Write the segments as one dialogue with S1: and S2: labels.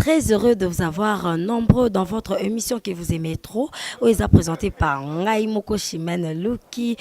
S1: très heureux de vous avoir nombreux dans votre émission que vous aimez trop. Où ils a présenté par Ngai Moko Chimène Luki.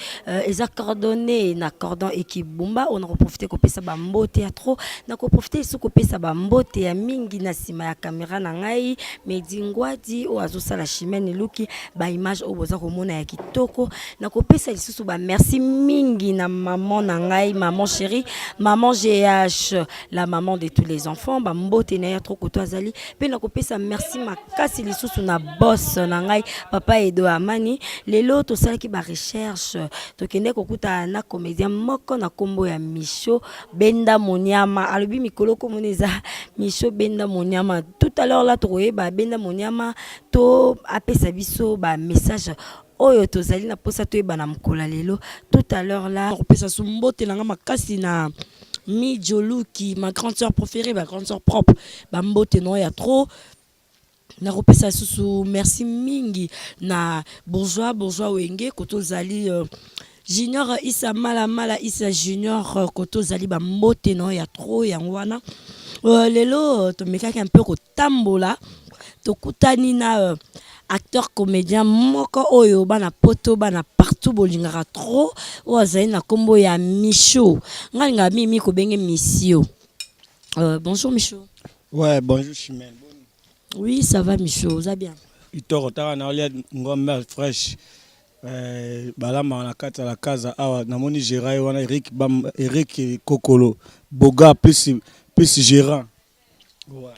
S1: Ils a coordonné na cordon et Kibumba. On a profité qu'on puisse bambo théâtre. On a profité sous qu'on puisse bambo théâtre mingi na sima ya caméra na Ngai. Medingwadi ou azosa la Chimène Luki. Ba image au boza komona ya kitoko. Na ko pesa lisusu ba merci mingi na maman na Ngai, maman chérie, maman GH, la maman de tous les enfants. Ba mbote na ya trop koto azali. Pe na ko pesa merci makasi lisusu na boss na Ngai, papa Edo Amani. Lelo to sala ki ba recherche. To kende kokuta na comédien moko na kombo ya Micho Benda Monyama. Alobi mikolo ko moneza Micho Benda Monyama. Tout à l'heure là to ba Benda Monyama to apesa biso ba message oyo tozali na posa to eba na mkola lelo. Tout à l'heure là on pesa sumbote na makasi na Mi Joluki, ma grande sœur préférée, ma grande sœur propre. Bambote no ya trop. Na repesa susu merci mingi na bourgeois wenge koto zali junior isa mala isa junior koto zali bambote no ya trop ya ngwana. Lelo to mekaki un peu kotambola to kutani na acteur comédien moko oyo bana poto bana partout bolingaka trop o azali na kombo ya Micho ngalinga mimi ko benge Missio. Bonjour Micho.
S2: Ouais, bonjour Chimène.
S1: Oui, ça va Micho, vous allez bien?
S2: Itoro tara na olia ngombe fresh. Balama na kata la casa awa namoni Gérard wana Eric Kokolo Boga plus Gérard. Ouais.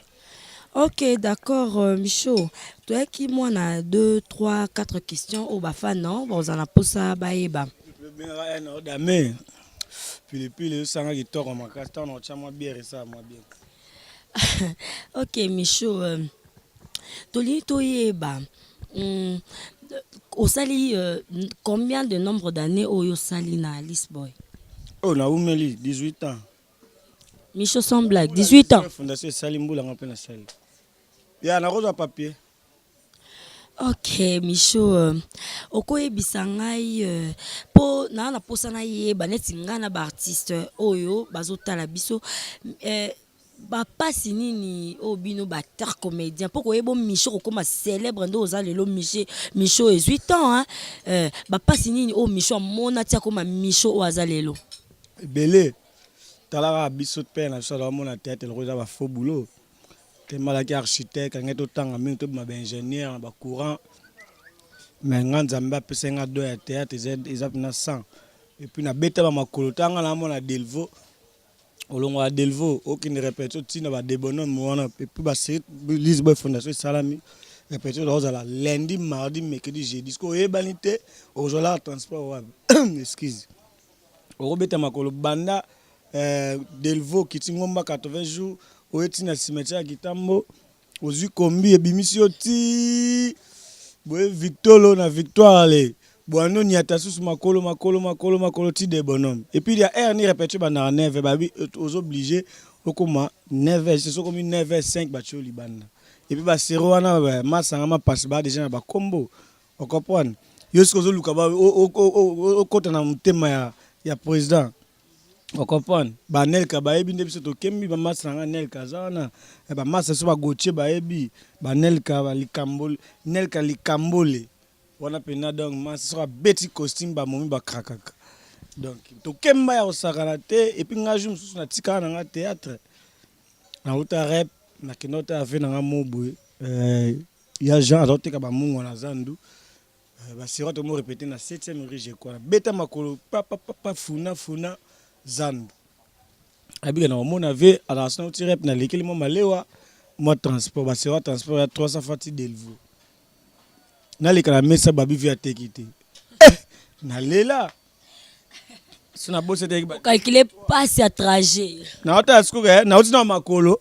S1: Ok, d'accord, Micho. Toi qui moi na 2, 3, 4 questions au bafa non, vous en a posa baeba.
S2: Puis sanga qui toro makasta on chama bière ça moi bien.
S1: Ok, Micho, toli toyeba. Au sali combien de nombre d'années au sali na Alice Boy?
S2: Oh na umeli 18 ans.
S1: Micho sans blague, 18 ans.
S2: Fondation Salimboula ngape na sali. Ya na roza papier.
S1: Ok, Micho, okoyebisa ngai po na posa na yeba neti nga na ba artiste oyo bazotala biso bapasi nini obino ba acteur comédien po koyebo Micho kokoma célèbre ndo oza lelo Micho 18 ans hein, bapasi nini o Micho mona tia koma Micho o aza lelo
S2: Belé talaka biso pe na so la mona tête le roza ba faux boulot. T'es malaki architecte ngé to tanga mingi to ba ingénieur ba courant mais nganzamba pesa nga do ya théâtre ils na 100 et puis na beta ba makolo tanga na mona Delvo olongo ya Delvo aucune répétition tina ba débonhomme wana et puis ba série Lisboa fondation salami répétition dans la lundi mardi mercredi jeudi ko ebanité ozola transport wa excuse orobeta makolo banda Delvo kitingomba 80 jours oeti na cimetière Kitambo ozu kombi ebimisio ti boye victolo na victoire le boano ni atasusu makolo ti de bonhomme et puis il y a air ni répété ba na 9 babi aux obligé okoma 9 c'est comme 9h05 ba choli banda et puis ba zéro wana masanga ma passe ba déjà na ba combo on comprend yo ce que luka ba o kota na mutema ya président. On comprend. Ba Nelka ba ebi ndebiso to kembi ba masanga Nelka zana. Ba masa so ba goche ba ebi ba Nelka ba likambole Nelka likambole. Wana pena donc masa so ba beti costume ba momi ba krakaka. Donc to kemba ya osakana te et puis ngaju mususu na tika na nga théâtre. Na uta rep na kinota ave na nga mobu. Ya Jean azote ba mungu na zandu. Ba sira to mo répéter na 7e rue je quoi. Beta makolo pa funa Zandu. Abiga na mona ve à la sonne tirep na lekeli mo malewa mo transport ba sera transport ya 300 fati Delvo. Na lekala mesa babi via tekite. Na lela. Sina bosse te
S1: calculer passe à trajet.
S2: Na ota skuga na oti na makolo.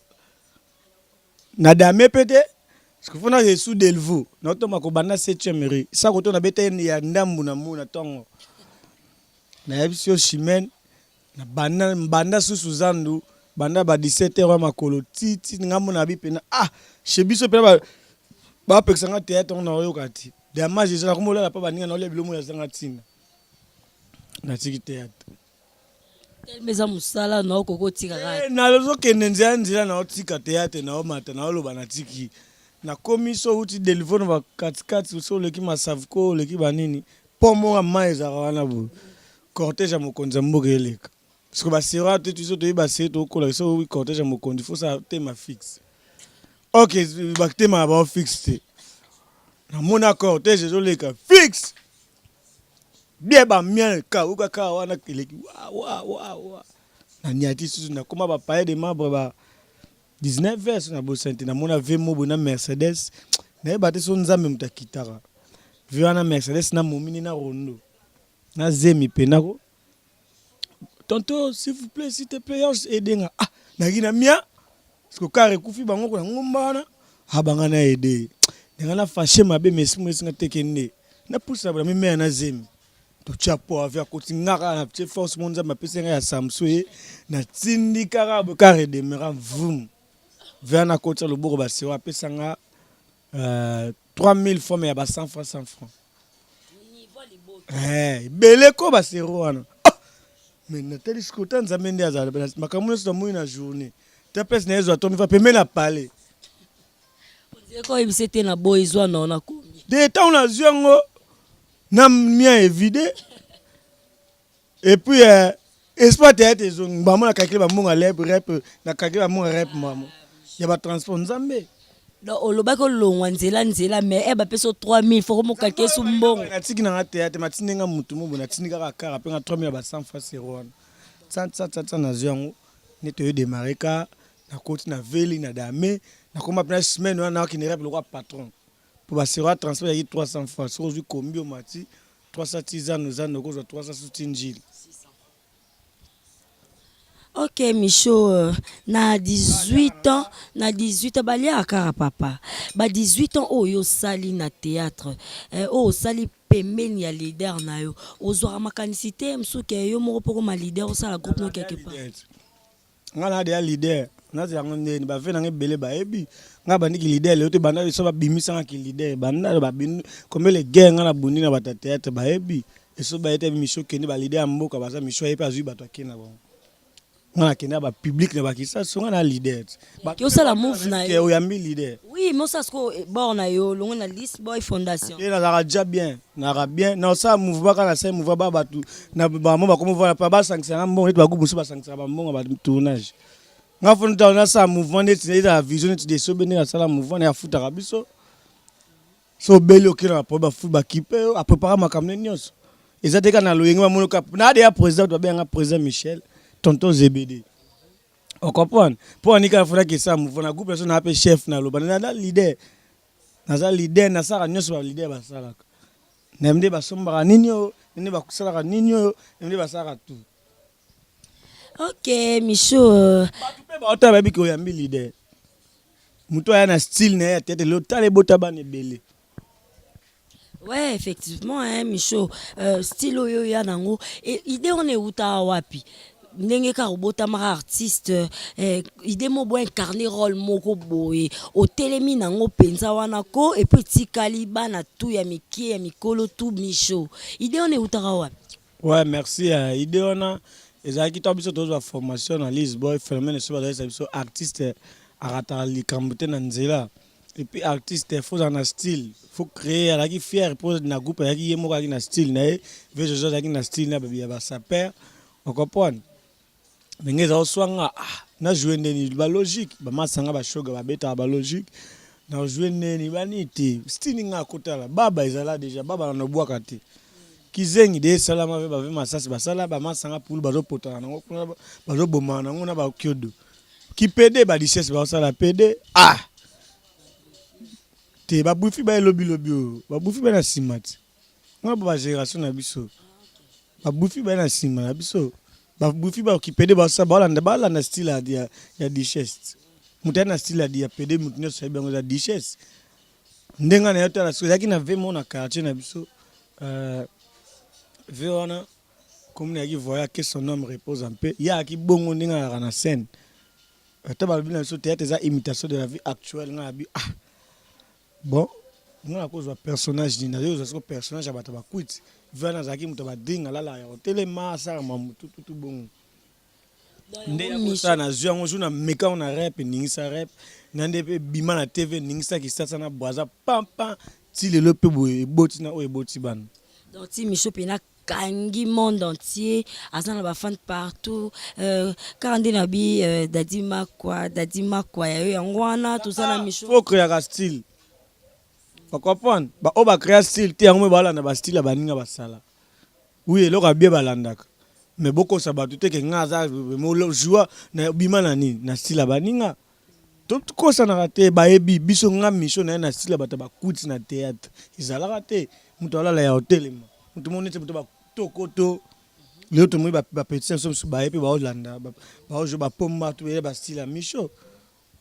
S2: Na dame pete. Ce que fona Yesu Delvo. Na ota makobana 7e rue. Ça koto na beta ya ndambu na mona tongo. Na yebisio Chimène na banda susu zandu banda ba 17h makolo titi ngambo na bi pena chebiso pena ba peksa nga théâtre on oyo kati de ma je na komola pa baninga na ole bilomo ya zanga tina na tiki théâtre
S1: meza musala na okoko tika kaka
S2: nalozokende nzela na otika théâtre na omata na oloba na tiki nakomi so uti delivo na bakatikati so oleki masavuko oleki banini mpo moka mai ezalaka wana boye cortège ya mokonzi ya mboka eleka parceke basera te biso toyeba se tokola so cortège ya mokonzi fo sa tema fixe ok batemaka bao fixe te namona cortège ezoleka fixe bie bamia kaka wana eleki wa na niati susu nakoma bapaye de membre ba 19 vers na bosante namona ve mobo na Mercedes nayeba te so nzambe moto akitaka ve wana Mercedes na momini na rondo na zemi penako tonto s'il vous plaît s'il te plaît edenga naki na mia parce que kare kufi bango ko na ngomba wana banga na ede ndanga na fâché mabe mesi mwesi ngatekende na pusa bana meme na zemi to chapo avec côté ngaka na petite force monza mapesa nga ya Samsung na tindi kaka bo kare de mera vum vers na côté le bourg basiro apesa nga 3000 francs mais ya ba 100 francs belé ko basiro wana mais na teli skota nzambe ndi azala makamuna so moi na journée ta pesa na ezo atomi va pemela na parler
S1: ko ibisete na boyzwa na komi
S2: de temps na ziongo na mien évidé et puis espoir théâtre zo ngba na kakile ba munga rep na kakile ba munga rep mamo ya ba transport nzambe
S1: do oloba ko longwa nzela mais ba peso 3000 faut mo kake su mbongo
S2: na tiki na théâtre matinenga mutu mo na tinika ka kara pe 3000 ba 100 francs euro tsa na ziongo ne to démarrer ka na côté na veli na dame na koma pena semaine wana ki ne rep le roi patron pour basera transfert ya 300 francs sur du combien au mati 300 tisane nous en cause 300 soutinjil.
S1: Ok Micho na 18 ans balia akara papa ba 18 ans oyo sali na théâtre o sali pembeni ya leader na yo ozwa makanisité msuke yo moko poko ma leader osala groupe no quelque part
S2: ngana de leader na za ngone ba vena ngebele ba ebi nga bandiki leader le to banda so ba bimisa nga ki leader banda ba bin comme les gars ngana bundi na ba théâtre ba ebi eso ba ete Micho kende ba leader mboka ba sa Micho epa azui ba to akena bon ngana kende ba public na ba kisa so ngana leader
S1: ba ki osala move na
S2: yo ya mi leader
S1: oui mais ça sko bord na yo longo na list boy fondation
S2: et na za déjà bien na bien na ça mouvement kana ça mouvement ba batu na ba mo ba comme voir pas ba sanctionner mbongo ba kubusu ba sanctionner ba mbongo ba tournage nga fona taona sa mouvement neti na vision neti de sobene na sala mouvement ya futa kabiso so beli okina po ba fu ba kipe a préparer makamne nyonso ezate kana loyenga ba mono kap na de ya président to benga président Michel tonton ZBD on comprend pour anika fona ke sa mouvement na groupe person na pe chef na loba na leader na sa nyonso ba leader ba sala na mde ba somba ninyo nene ba kusala ninyo nene ba sala tout.
S1: Ok Micho
S2: Ota babi ko yambi leader muto aya na style na ya tete lo tale bota bane belé.
S1: Ouais effectivement hein Micho style oyo ya nango idée on est uta wapi ndenge ka robota ma artiste idée mo bo incarner rôle moko boye o telemi nango penza wana ko et puis tikali bana tout ya miki ya mikolo tout Micho idée on est uta wapi.
S2: Ouais merci idée on a ezaki to biso to formation na Lisboa phénomène so ba biso artiste arata likambote na nzela et puis artiste faut en style faut créer alaki fier pour na groupe yaki yemo ka na style na ve jojo yaki na style na bia ba saper on comprend ngeza oswanga na jouer ndeni ba logique ba masanga ba shoga ba beta ba logique na jouer ndeni baniti style nga kotala baba ezala déjà baba na bwaka te kizengi de salama ve ba ve masasi ba sala ba masanga poule ba zo potana nango ba zo boma nango na ba kyodo ki PD ba richesse ba sala PD te ba bufi ba lobi ba bufi ba na simati nga ba génération na biso ba bufi ba na sima na biso ba bufi ba ki PD ba sa ba na style ya richesse mutana style ya PD mutune so bengo za richesse ndenga na yote la so yaki na ve mona quartier na biso Véona, comme il voyait que son homme repose un peu, il y a qui bon on est dans la scène. Tu as bien sûr théâtre des imitations de la vie actuelle. Bon, on a cause de personnage dynamique, parce que personnage a battu quit. Véona zaki muta badinga la la, télé massa tout bon. nde yakosa na zwi yango zu na meka ngo na rep ningisa rep na nde mpe bima na tv ningisa kisasa na bwaza pampa ti lelo mpe boye eboti na oyo eboti bana.
S1: Donc ti Michaud pena kangi monde entier azana ba fan partout quand nde na bi dadima kwa ya yo yango wana tozana Michaud
S2: faut créer un style. Vous comprenez? Ba o ba créer style ti yango me balanda ba style baninga basala. Oui, eloko bien balandaka. Mais beaucoup ça ba tout ke ngaza mo joie na bima na ni na style baninga. Tout ko ça na raté ba ebi biso nga Michaud na style ba ta ba kuti na théâtre. Izala raté. Muto ala la ya hotel mo. Muto mo nete muto ba tokoto. Leo to mo ba petit so ba epi ba olanda ba ojo ba pomba to ba style Michaud.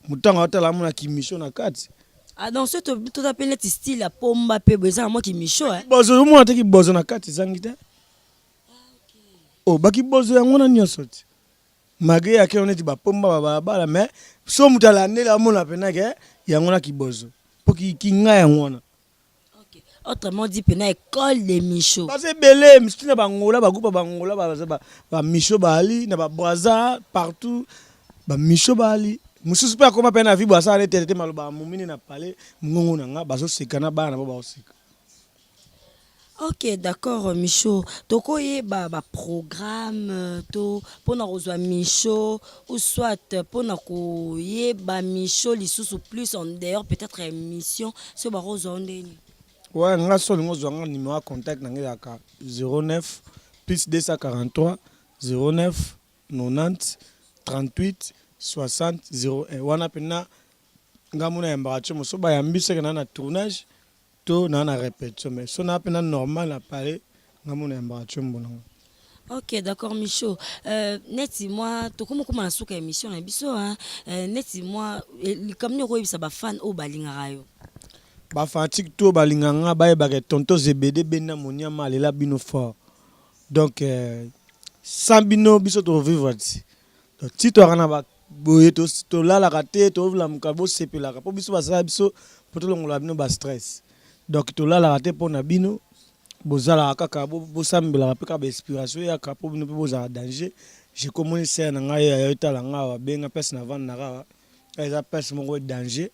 S2: Mutanga hotela mona ki Michaud na kati.
S1: Ah donc ce tout appelé style la pomba pe beza moi ki Michaud hein.
S2: Bozo mo ataki bozo na kati zangita. Oh baki bozo yango na nyonso ti. Mage yake oneti ba pomba ba bala mais so mutala ndela mona pena ke yango na ki bozo. Po ki nga yango na.
S1: OK. Autrement dit pena école de Michaud.
S2: Parce que belé mstina bangola ba groupe bangola ba Michaud bali na ba braza partout ba Michaud bali. Mususu pe akoma pe na vi bwasa ale tete maloba mumini na pale ngongo na nga bazo sekana bana ba osika.
S1: OK, d'accord Michaud. Toko ye ba programme to pona kozwa Michaud ou soit pona ko ye ba Michaud lisusu plus en dehors peut-être émission so ba kozwa ndeni.
S2: Ouais, nga so lingo zwa nga numéro contact na ngaka 09 plus 243 09 90 38 60 01 wana pena ngamuna yambaracho moso ba yambise kana na tournage to na répétition mais so na pena normal à parler ngamuna yambaracho mbona.
S1: OK, d'accord Michaud. Neti moi to komo na suka émission na biso hein. Neti moi comme ni ko yebisa ba fan o balingaka yo.
S2: Ba fanatique to balinganga ba yebaka tonto ZBD benda monyama lela bino fort. Donc sans bino biso to vivre ti. Donc ti to kana ba boye to lala kate to vla mukabo sepelaka po biso basala biso po to longola bino ba stress. Donc to lala kate po na bino bozala kaka bo sambela pe ka ba inspiration ya ka po bino pe bozala danger. J'ai commencé na ngai ya yotala nga benga pesa na vendre na ka eza pesa moko danger.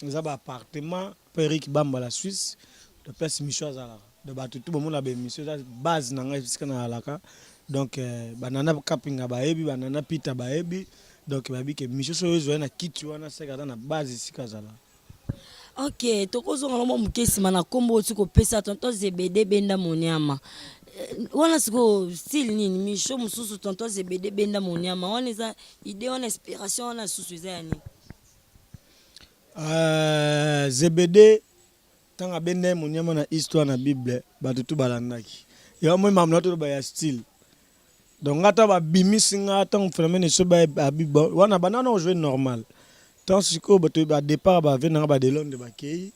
S2: Eza ba appartement Peric Bamba la Suisse de pesa Michaud azala. De ba tout bon la be mission base na ngai fisika na alaka. Donc banana kapinga ba ebi banana pita ba ebi. Donc babi ke Michaud so zo na kiti wana seka na base sika zala.
S1: OK, tokozonga lomo mukesi mana kombo oti ko pesa tonton ZBD benda monyama. Wana siko style nini Michaud mususu tonton ZBD benda monyama. Wana eza idée wana inspiration wana susu eza yani.
S2: ZBD tanga benda monyama na histoire na Bible batu tu balandaki. Ya moi mamna to ba ya style. Donc ngata ba bimisi ngata phénomène so ba abiba wana banana jouer normal tant siko bato ba départ ba venanga ba delon de bakei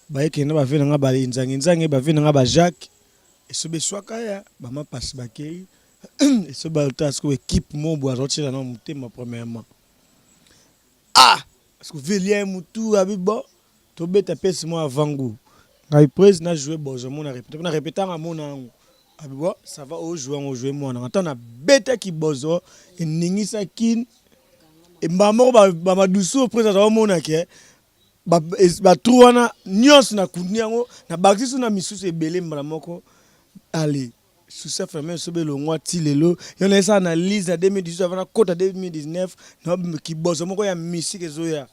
S2: ba ekena ba venanga ba nzangi ba venanga ba Jacques et so be swaka ya ba ma passe bakei et so ba tasko équipe mo bo azoti na mutema premièrement parce que Villiers mutu abiba to beta pesi mo avangu ngai prise na jouer bozo mo na répéter na mona abibo ça va au jouer moi on entend na bête qui bozo et ningisa kin et maman ba maduso présent mona ke ba truana nyos na kunyango na bakisu na misusu ebele mbala moko allez sous ça fait même sobe longwa ti lelo yona esa analyse na 2018 avant na kota 2019 na ki bozo moko ya musique ezoya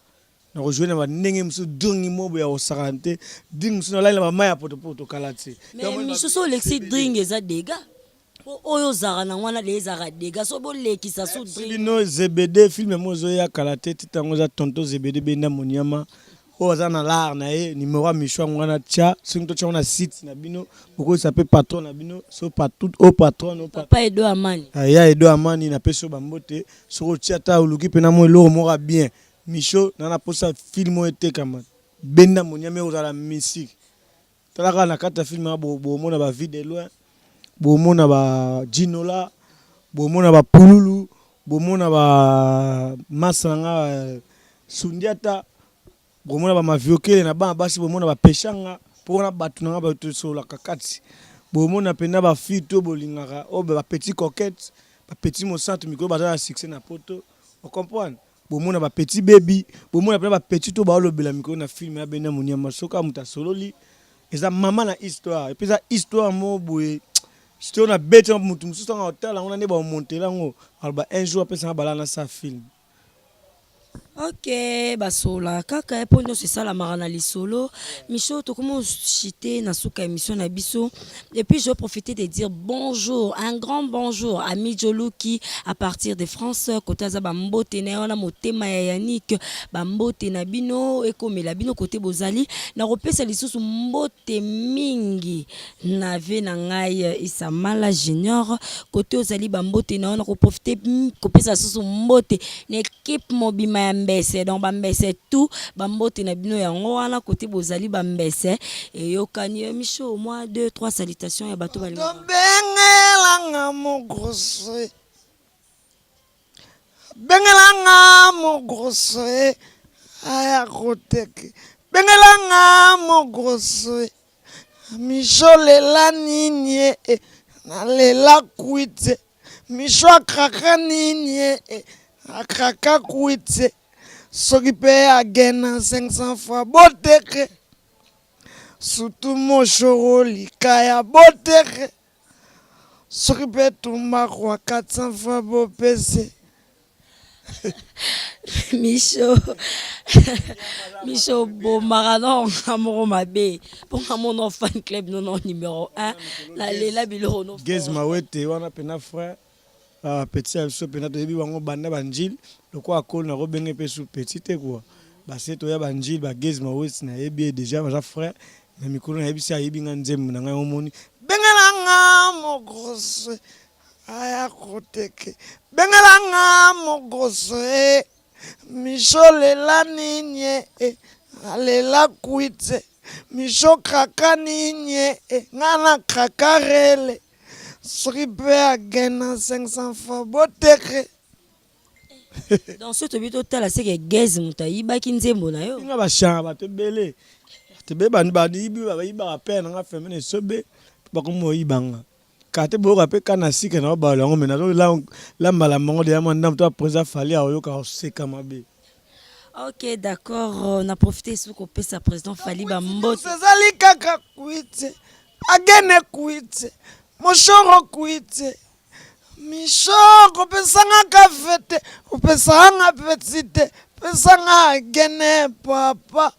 S2: na rejoindre na ndenge musu dringi mobo ya osarante ding musu na la mama ya poto kalati
S1: mais Michaud so lexi dringi eza dega oyo zara na wana les zara dega so bo lekisa so dringi
S2: bino ZBD film mozo ya kalate titango za tonto ZBD benda monyama oza na l'art na ye numéro Michaud ngwana tia sinto tia na site na bino boko ça peut patron na bino so partout au patron au
S1: papa Edo Amani
S2: ya Edo Amani na peso bambote so tia ta uluki pena mo lo mora bien Michaud na posa film ete kama benda monyama ozala musique talaka na kata film bo mona ba vie de loin bo mona ba Ginola bo mona ba Pululu bo mona ba Masanga Sundiata bo mona ba maviokele na ba basi bo mona ba peshanga pona batu na ba to so la kakati bo mona pena ba fito bolingaka o ba petit coquette petit mon centre micro baza succès na poto on comprend bomona ba petit baby bomona ba petit to ba lobela micro na film ya bena monia masoka muta sololi eza mama na histoire et puis ça histoire mo boye si on a bête mutu mususu nga hotel on a ne ba monter là ngo alba un jour après ça bala na sa film.
S1: Ok, basola kaka epo nyonso esalamaka na lisolo Micho tokomi chité na suka émission na biso et puis je vais profiter de dire bonjour, un grand bonjour à Midjolo qui à partir de France côté aza bambote na ona motema ya Yannick bambote na bino ekomela bino côté bozali na kopesa lisusu mbote mingi na ve na ngai Isamala Junior côté ozali bambote na ona ko profiter kopesa lisusu mbote na équipe mobima ya mbese donc bambese tout bambote na bino yango wana côté bozali bambese et yokani Micho au moins 2-3 salutations ya bato bali
S2: bengelanga mogose bengelanga mogose aya koteke bengelanga mogose Micho lela nini na lela kuite Micho akaka nini akaka kuite soki pe agena 500 fois boteke surtout moshoro likaya boteke soki pe tumba kwa 400 fois bopese.
S1: Micho bomaka moko mabe mponga mono fan club nono numéro 1 na lela biloko no
S2: Gez mawete wana pena frère petit abiso pena toyebi bango banda banjil lokwa akol na robenge pe sous petit te quoi base to ya banjil ba Gez mawete na yebi déjà baza frère na mikolo na yebi si ayebi nga nzembo na ngai omoni bengelanga mogose aya koteke bengelanga mogose Micho lela nini alela kuite Micho kaka nini ngana kaka rele soki pe agena 500 fois boteke.
S1: dans ce tobi totala seke Gez mutayibaki nzembo na yo
S2: nga bashanga bato ebele tebe bandiyibi bayibaka pe nanga femene sobe bakomi oyibanga kate boyoka mpe kana sika na babala yango me nazolambala bango deya mandamu to apresa fali aoyoka oseka mabe.
S1: Ok, d'accord. On a profité sous qu'on sa président Fali Bambote.
S2: Ezali kaka kuite agene kuite moshoro kuite Micho kopesanga kafete kopesanga petite pesanga agene papa.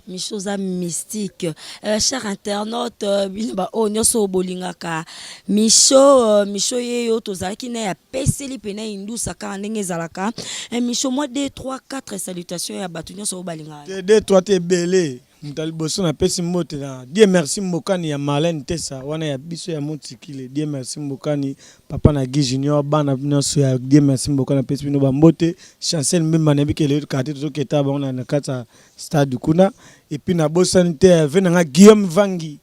S1: Micho za mystique. Cher internaute, binoba o nyoso bolingaka. Micho yeyo tozalaki na ya peseli pena indusa ka ndenge zalaka. Micho moi 2 3 4 salutations ya batu nyoso balinga.
S2: 2 3 te belé. Mutali boso na pesi mbote na. Dieu merci mbokani ya Marlène Tessa wana ya biso ya Montikile. Dieu merci mbokani papa na Guy Junior bana nyoso ya Dieu merci mbokani pesi bino ba mbote. Chancel mbemba na bikele kati to keta ba ona na kata stade kuna. Et puis na bosanité venanga Guillaume Vangi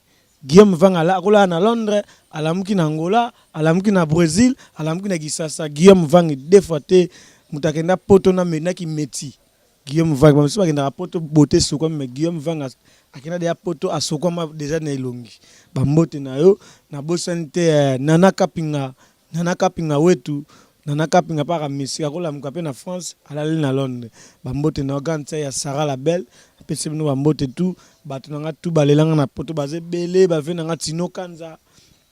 S2: ala kola na Londres alamuki na Angola alamuki na Brésil alamuki na Kisasa Guillaume Vangi deux fois te mutakenda poto na menaki meti Guillaume Vangi ba msuba kenda poto bote soko mais Guillaume Vangi akina de poto asoko ma déjà na elongi ba mbote na yo na bosanité nana kapinga wetu nana kapinga para misika kola mukape na France alali na Londres ba mbote na ganza ya Sarah la Belle pese bino bambote tout bato nanga tout balelanga na poto baze belé bave nanga Tino Kanza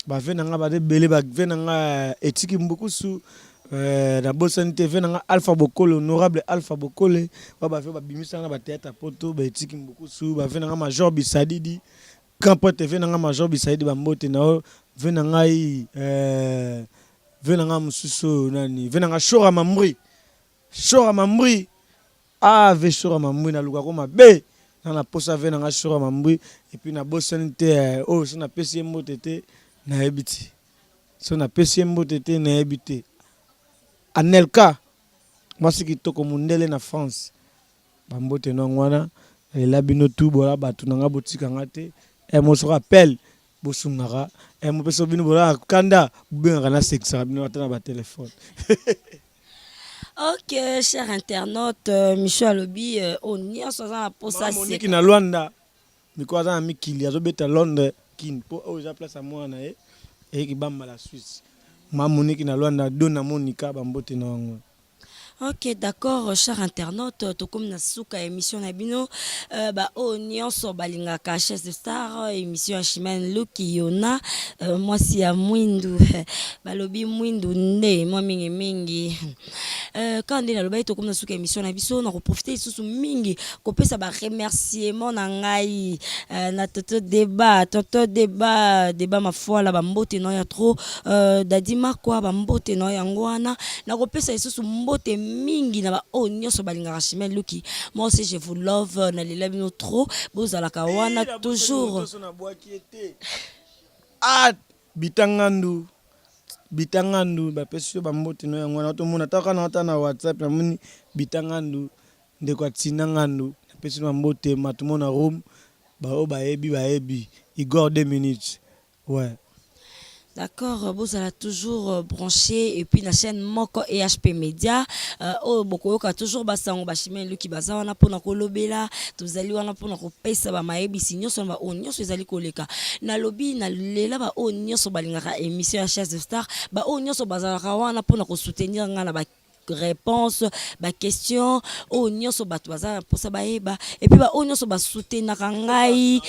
S2: bave nanga bade belé bave nanga etiki mbukusu na bosanité ve nanga Alpha Bokole honorable Alpha Bokole bave babimisa na ba théâtre poto ba etiki mbukusu bave nanga Major Bisadidi campote ve nanga Major Bisadidi bambote na ve nanga ve nanga mususu nani ve nanga Shora Mamri ave Shora Mamri na luka koma be na posa ve na Shora Mamri et puis na bosanité oh so na pesi mbotete na ebiti so na pesi mbotete na ebiti Anelka mwasi kitoko mundele na France bambote no ngwana la bino tu bola batu na botika ngate e mo so rappel bosungara e mo peso bino bola kanda bubenga na sexa bino atana ba téléphone.
S1: Ok, cher internaute, Micho Alobi, on y a 60 pour ça.
S2: Monique na Luanda, Mikoza na Mikili, azobeta Londres, kin po oza place à moi na e qui bamba la Suisse. ma Monique na Luanda dona Monica bambote na wango.
S1: Ok, d'accord, cher internaute, tout comme na suka émission na bino, oh nyonso balingaka chaise de star, émission ya Chimène Luki Yona, moi si ya mwindu, balobi mwindu nde, moi mingi mingi. Quand on est là, tout comme na suka émission na biso, on profiter sous mingi, kopesa ba remerciement na ngai, na toto débat, débat ma foi la bambote no ya trop, dadima quoi bambote no ya ngwana, na kopesa sous mbote mingi na ba o nyonso balingaka Chimène Luki. Moi aussi je vous love na lela bino trop bozalaka wana toujours
S2: ah bitangandu bapesi bambote no yango na tomona taka na ata na WhatsApp na moni bitangandu ndeko atina ngandu bapesi bambote matumona room ba baebi Igor 2 minutes ouais.
S1: D'accord, vous allez toujours branché et puis la chaîne Moko et HP Media. Oh, beaucoup ka toujours basango ba Chimène Luki baza wana pona kolobela, tozali wana pona kopesa ba maebi sinyo so ba onyo so ezali koleka. Na lobby na lela ba onyo so balingaka émission ya Chaise de Star, ba onyo so bazalaka wana pona ko soutenir nga ba réponse ba question o nyonso bato baza posa baeba et puis ba o nyonso ba soutenir ngai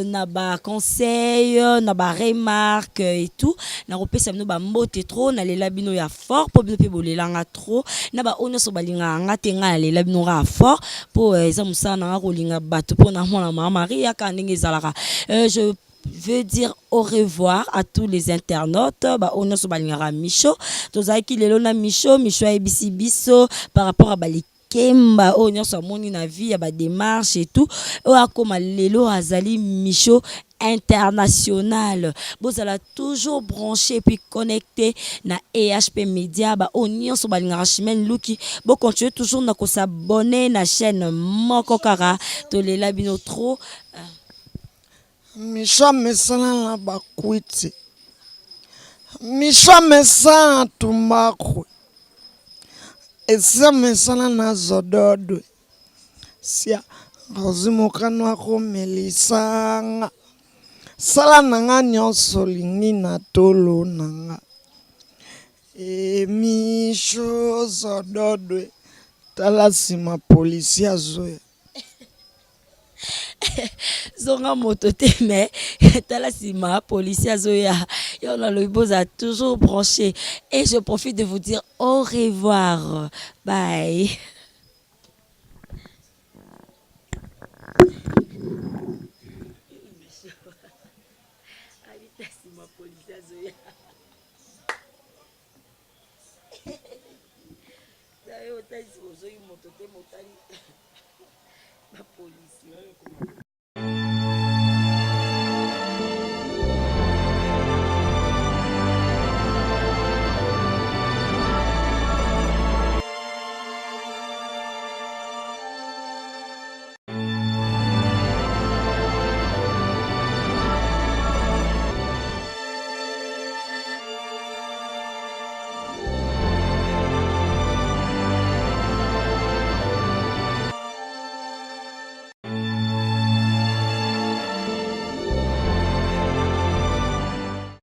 S1: na ba conseil na ba remarque et tout na kopesa bino ba mbote trop na lela bino ya fort po bino pe bolelanga trop na ba o nyonso balinga nga te nga lela bino ga fort po eza musana nga kolinga bato po na mona mama Maria ka ndenge ezalaka je veux dire au revoir à tous les internautes. On a sobalingara Micho. Tozaki lelo na Micho ABC biso par rapport à Bali. Kemba o nyonso moni na vie ya ba démarche et tout o akoma lelo azali Micho international. Vous allez toujours branché puis connecté na EHP Media o nyonso balingara Chimène Luki. Bon continuez toujours na ko s'abonner na chaîne Moko Kara to lela bino trop
S2: Misha mesana na bakwiti Misha mesana tumbakwe Esa mesana na zododwe Sia rozimokano ako melisanga Sala nanga nyonso lingi na tolo nanga Misho zododwe Tala sima polisi azoya
S1: zonga moto te mais tala sima policier azoya yo na loiboza toujours branché et je profite de vous dire au revoir bye.